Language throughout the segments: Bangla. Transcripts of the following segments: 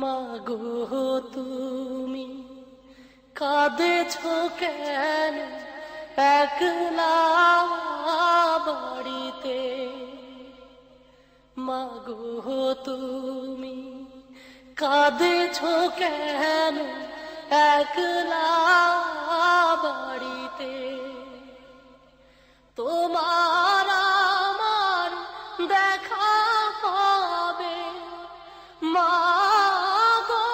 মাগো তুমি কাঁদেছো কেন একলা বাড়িতে? মাগো তুমি কাঁদেছো কেন একলা বাড়িতে? তোমার আমার দেখা হবে মাগো,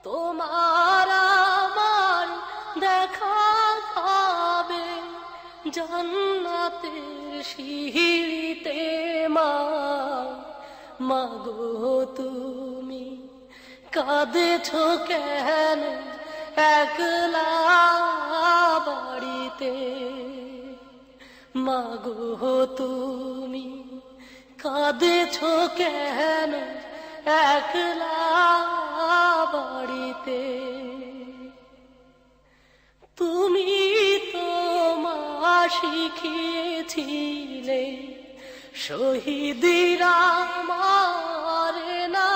তোমার আমার দেখা হবে জান্নাতের সিঁড়িতে। মাগো তুমি কাঁদেছো কেন একলা বাড়িতে? মাগো তুমি কাঁদেছো কেন একলা বাড়িতে? তুমি তো মা শিখিয়েছিলে শহীদিরা মারে না,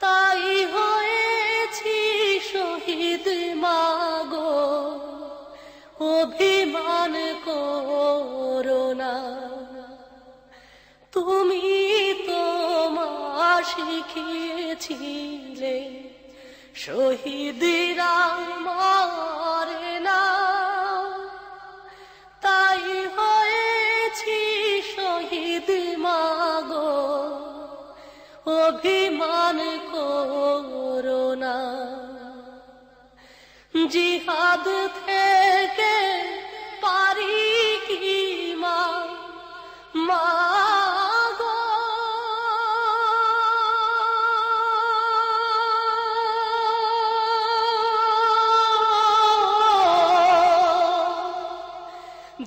তাই হয়েছি শহীদ মাগো, অভিমান করো না। তুমি তো মা শিখিয়েছিলে শহীদিরা মারে না, তাই হয়েছি শহীদ মাগো, অভিমান করো না। জিহাদ থেকে পারি কি মাগো,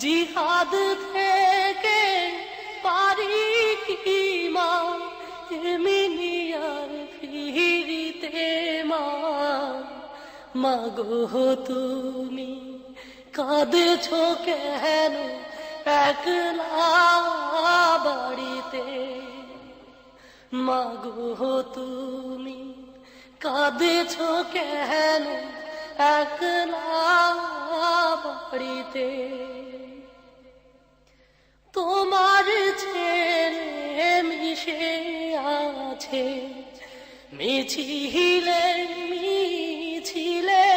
জিহাদ থেকে পারি কি এমনিয়ার ফিরিতে? মাগো তুমি কাঁদেছো কেন একলা বাড়িতে? মাগো তুমি কাঁদেছো কেন একলা বাড়িতে? তোমার ছেলে মিশে আছে মিছিলে মিছিলে,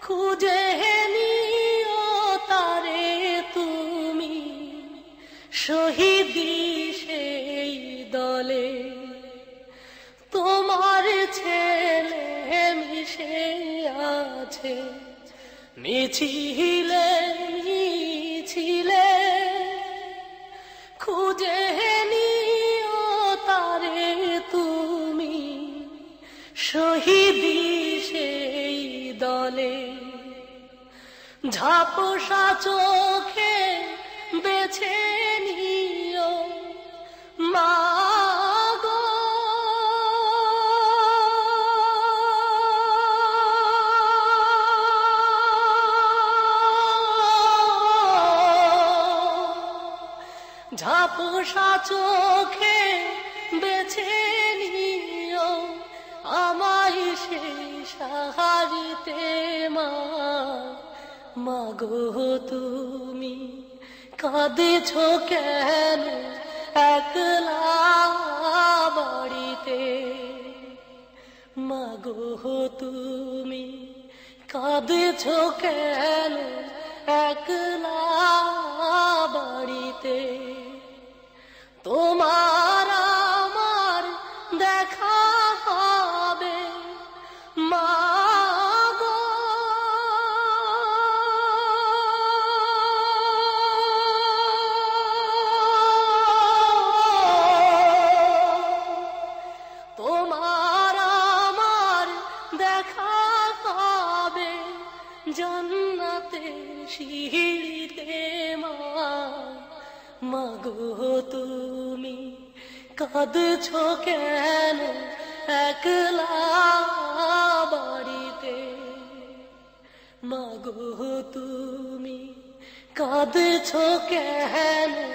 খুঁজে নিও তারে তুমি শহীদি সেই দলে। তোমার ছেলে মিশে আছে মিছিলে মিছিলে, খুঁজে নিও তারে তুমি শহীদি সেই দলে। ঝাপসা চোখে বেছে নিও মাগো, ঝাপসা চোখে বেছে নিও আমায় সেই সাহারিতে। মাগো তুমি কাঁদেছো কেন একলা বাড়িতে? মাগো তুমি কাঁদেছো কেন একলা বাড়িতে? তোমার আমার দেখা হবে মাগো, তোমার আমার দেখা হবে জান্নাতের সিঁড়িতে। মাগো তুমি কাঁদছো কেন একলা বাড়িতে। মাগো তুমি কাঁদছো কেন?